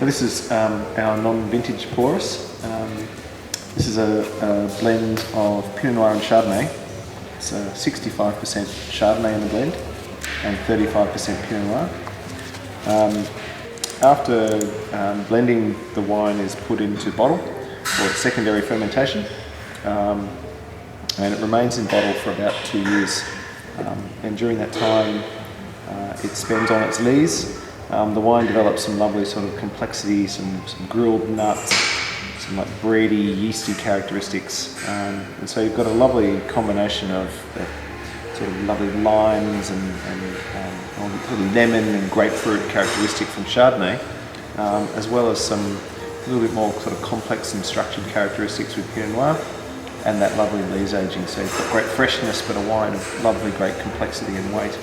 So this is our non-vintage porous. This is a blend of Pinot Noir and Chardonnay. It's 65% Chardonnay in the blend and 35% Pinot Noir. After blending, the wine is put into bottle for its secondary fermentation, and it remains in bottle for about 2 years. And during that time, it spends on its lees. The wine develops some lovely sort of complexity, some grilled nuts, some like bready, yeasty characteristics, and so you've got a lovely combination of the sort of lovely limes and lemon and grapefruit characteristic from Chardonnay, as well as some a little bit more sort of complex and structured characteristics with Pinot Noir, and that lovely lees aging. So you've got great freshness, but a wine of lovely great complexity and weight.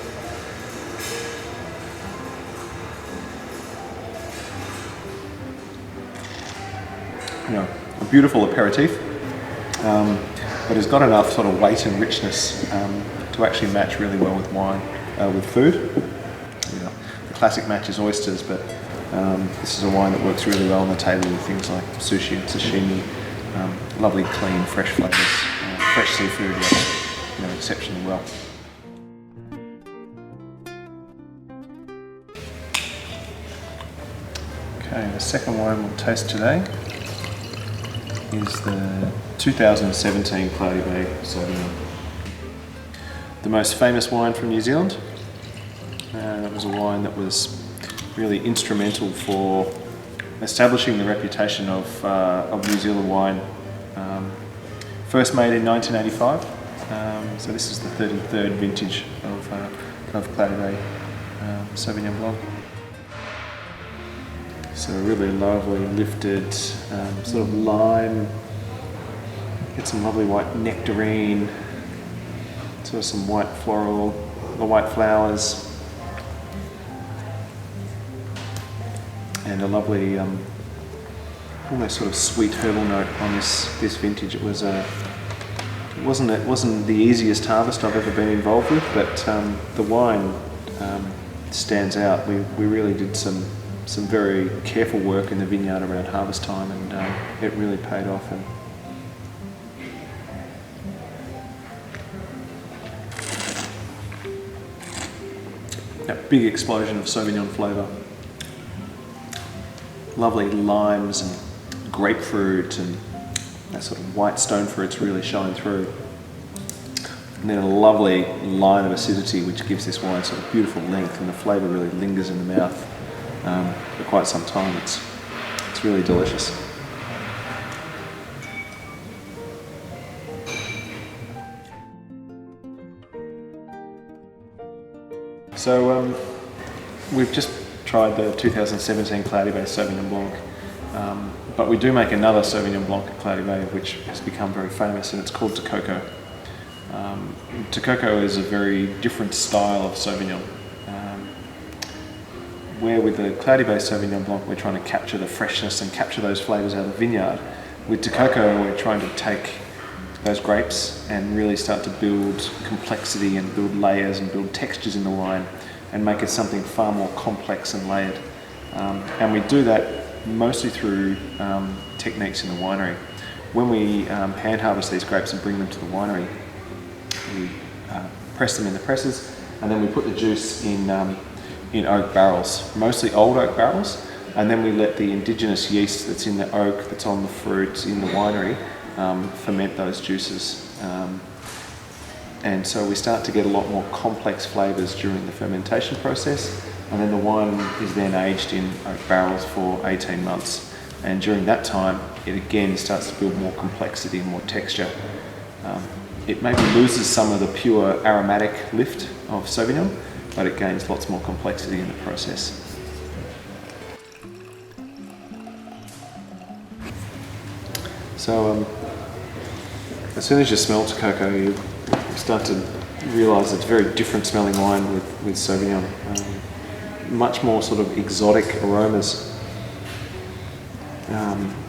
You know, a beautiful aperitif, but it's got enough sort of weight and richness to actually match really well with wine, with food. You know, the classic match is oysters, but this is a wine that works really well on the table with things like sushi and sashimi. Lovely, clean, fresh flavours. Fresh seafood works, you know, exceptionally well. Okay, the second wine we'll taste today is the 2017 Clay Regazzoni Sauvignon. The most famous wine from New Zealand. It was a wine that was really instrumental for establishing the reputation of New Zealand wine. First made in 1985, so this is the 33rd vintage of Clay Regazzoni Sauvignon Blanc. So really lovely, lifted, sort of lime. Get some lovely white nectarine, sort of some white floral, the white flowers, and a lovely, almost sort of sweet herbal note on this vintage. It wasn't the easiest harvest I've ever been involved with, but the wine stands out. We really did some very careful work in the vineyard around harvest time, and it really paid off. And that big explosion of Sauvignon flavour. Lovely limes and grapefruit and that sort of white stone fruits really shine through. And then a lovely line of acidity which gives this wine sort of beautiful length, and the flavour really lingers in the mouth for quite some time. It's really delicious. So we've just tried the 2017 Clay Regazzoni Sauvignon Blanc, but we do make another Sauvignon Blanc at Clay Regazzoni which has become very famous, and it's called Takoko. Takoko is a very different style of Sauvignon. Where with the Clay Regazzoni Sauvignon Blanc we're trying to capture the freshness and capture those flavours out of the vineyard, with Takoko we're trying to take those grapes and really start to build complexity and build layers and build textures in the wine and make it something far more complex and layered. And we do that mostly through techniques in the winery. When we hand harvest these grapes and bring them to the winery, we press them in the presses, and then we put the juice in oak barrels, mostly old oak barrels, and then we let the indigenous yeast that's in the oak, that's on the fruit in the winery, ferment those juices. And so we start to get a lot more complex flavours during the fermentation process, and then the wine is then aged in oak barrels for 18 months. And during that time, it again starts to build more complexity and more texture. It maybe loses some of the pure aromatic lift of Sauvignon, but it gains lots more complexity in the process. So as soon as you smell Takoko, you start to realise it's a very different smelling wine with Sauvignon. Much more sort of exotic aromas.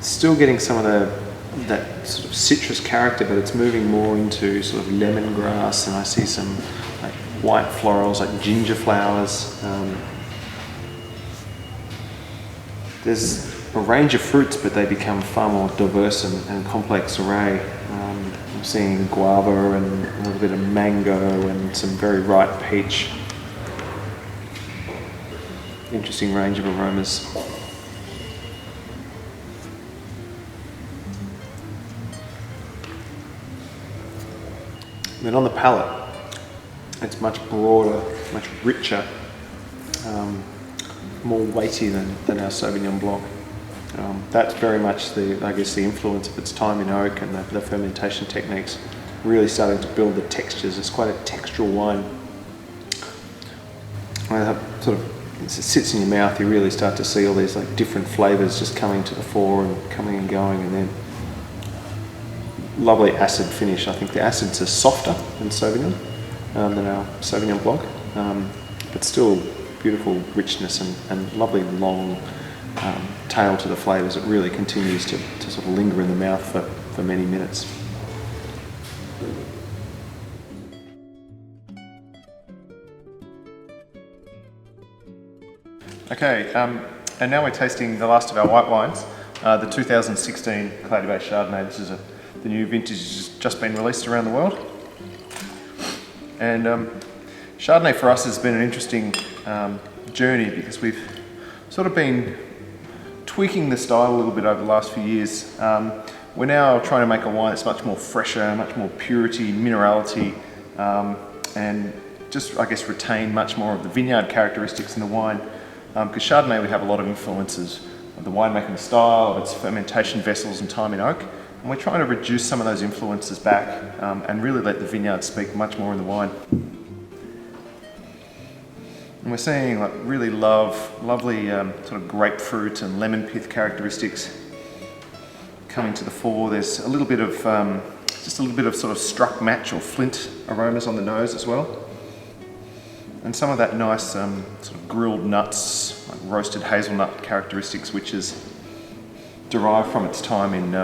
Still getting some of that sort of citrus character, but it's moving more into sort of lemongrass, and I see some like white florals like ginger flowers. there's a range of fruits, but they become far more diverse and complex array. I'm seeing guava and a little bit of mango and some very ripe peach. Interesting range of aromas. Then on the palate, it's much broader, much richer, more weighty than our Sauvignon Blanc. That's very much the influence of its time in oak and the fermentation techniques, really starting to build the textures. It's quite a textural wine. It sits in your mouth, you really start to see all these like different flavours just coming to the fore and coming and going, and then lovely acid finish. I think the acids are softer than Sauvignon, than our Sauvignon Blanc, but still beautiful richness and lovely long tail to the flavours. It really continues to sort of linger in the mouth for many minutes. Okay, and now we're tasting the last of our white wines, the 2016 Clay Regazzoni Chardonnay. This is the new vintage has just been released around the world. And Chardonnay for us has been an interesting journey because we've sort of been tweaking the style a little bit over the last few years. We're now trying to make a wine that's much more fresher, much more purity, minerality, and just, I guess, retain much more of the vineyard characteristics in the wine. Because Chardonnay, we have a lot of influences of the winemaking style, of its fermentation vessels and time in oak. And we're trying to reduce some of those influences back and really let the vineyard speak much more in the wine. And we're seeing like really lovely sort of grapefruit and lemon pith characteristics coming to the fore. There's a little bit of just a little bit of sort of struck match or flint aromas on the nose as well. And some of that nice sort of grilled nuts, like roasted hazelnut characteristics, which is derived from its time in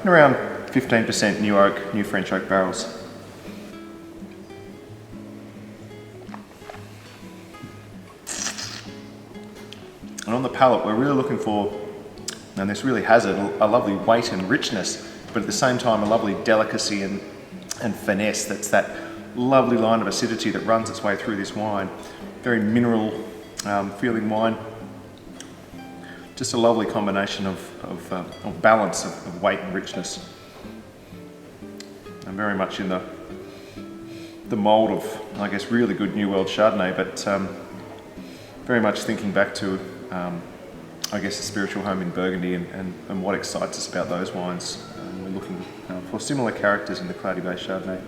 around 15% new French oak barrels. And on the palate, we're really looking for, and this really has it, a lovely weight and richness, but at the same time a lovely delicacy and finesse. That's that lovely line of acidity that runs its way through this wine. Very mineral feeling wine. Just a lovely combination of balance of weight and richness. And very much in the mould of, I guess, really good New World Chardonnay, but very much thinking back to, I guess, the spiritual home in Burgundy and what excites us about those wines. We're looking for similar characters in the Clay Regazzoni Chardonnay.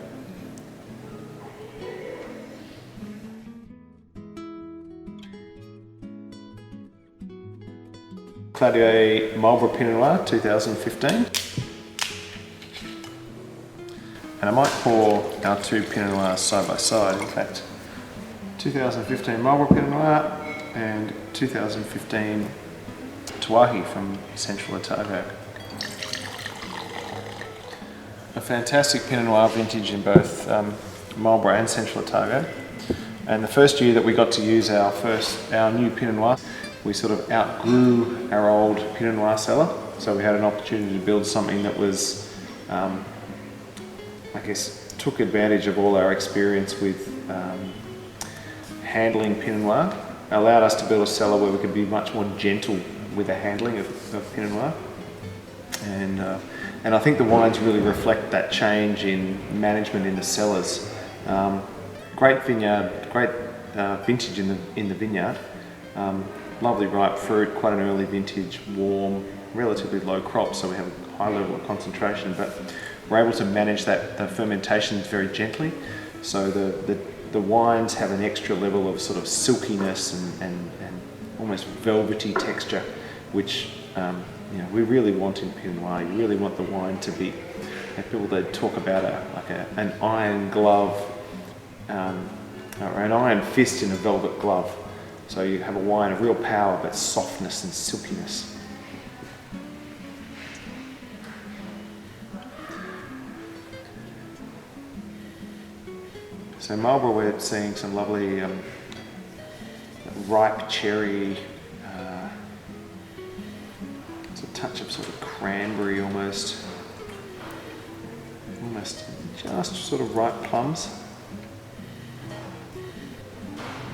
Clay Regazzoni Marlborough Pinot Noir 2015. And I might pour our two Pinot Noirs side by side. In fact, 2015 Marlborough Pinot Noir and 2015 Tawahi from Central Otago. A fantastic Pinot Noir vintage in both Marlborough and Central Otago. And the first year that we got to use our new Pinot Noir, we sort of outgrew our old Pinot Noir cellar, so we had an opportunity to build something that was, I guess, took advantage of all our experience with handling Pinot Noir, allowed us to build a cellar where we could be much more gentle with the handling of Pinot Noir. And I think the wines really reflect that change in management in the cellars. Great vineyard, great vintage in the vineyard. Lovely ripe fruit, quite an early vintage, warm, relatively low crop, so we have a high level of concentration, but we're able to manage the fermentations very gently. So the wines have an extra level of sort of silkiness and almost velvety texture, which we really want in Pinot Noir. You really want the wine to be, people that talk about an iron glove or an iron fist in a velvet glove. So you have a wine of real power, but softness and silkiness. So Marlborough, we're seeing some lovely ripe cherry, cranberry almost just sort of ripe plums.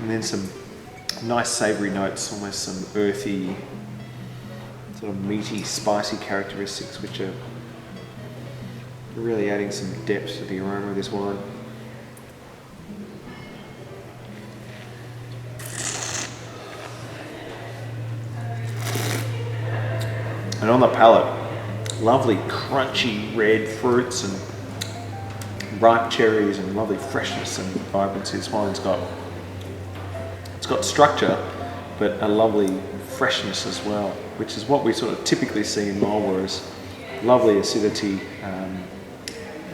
And then some nice savoury notes, almost some earthy, sort of meaty, spicy characteristics, which are really adding some depth to the aroma of this wine. And on the palate, lovely crunchy red fruits and ripe cherries and lovely freshness and vibrancy. This wine's got structure, but a lovely freshness as well, which is what we sort of typically see in Marlborough, is lovely acidity,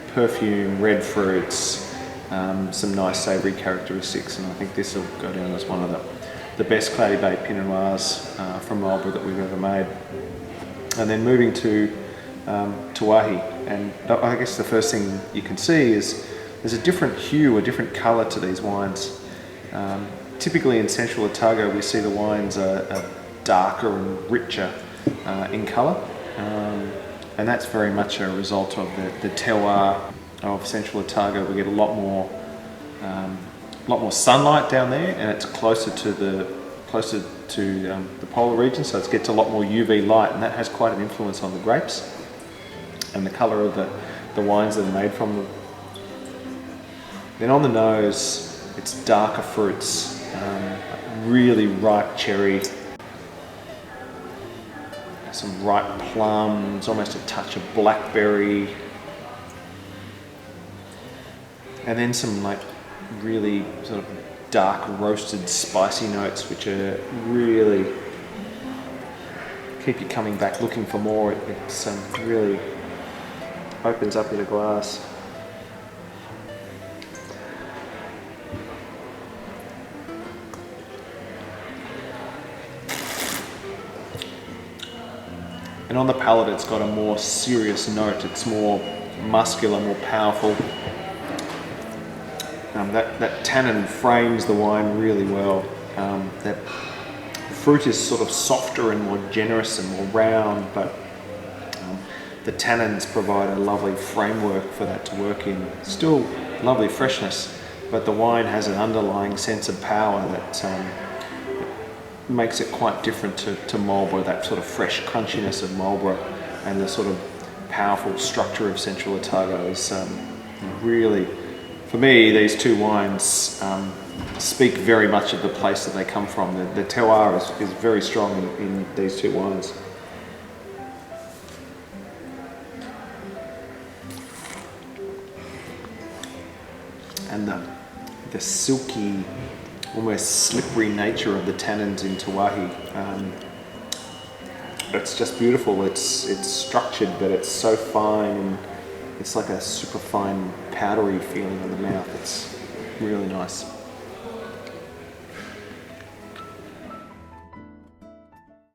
perfume, red fruits, some nice savoury characteristics, and I think this will go down as one of the best Claudia Bay Pinot Noirs from Marlborough that we've ever made. And then moving to Tawahi, and I guess the first thing you can see is there's a different hue, a different colour to these wines. Typically in Central Otago we see the wines are darker and richer in colour, and that's very much a result of the terroir of Central Otago. We get a lot more sunlight down there, and it's closer to the polar region, so it gets a lot more UV light, and that has quite an influence on the grapes and the colour of the wines that are made from them. Then on the nose, it's darker fruits, really ripe cherry, some ripe plums, almost a touch of blackberry, and then some like really sort of dark roasted spicy notes, which are really keep you coming back looking for more. It's really opens up in a glass. And on the palate, it's got a more serious note. It's more muscular, more powerful. That tannin frames the wine really well. That fruit is sort of softer and more generous and more round, but the tannins provide a lovely framework for that to work in. Still lovely freshness, but the wine has an underlying sense of power that makes it quite different to Marlborough, that sort of fresh crunchiness of Marlborough and the sort of powerful structure of Central Otago is really, for me, these two wines speak very much of the place that they come from. The terroir is very strong in these two wines. And the silky, almost slippery nature of the tannins in Tawahi. It's just beautiful. It's structured, but it's so fine, and it's like a super fine powdery feeling in the mouth. It's really nice.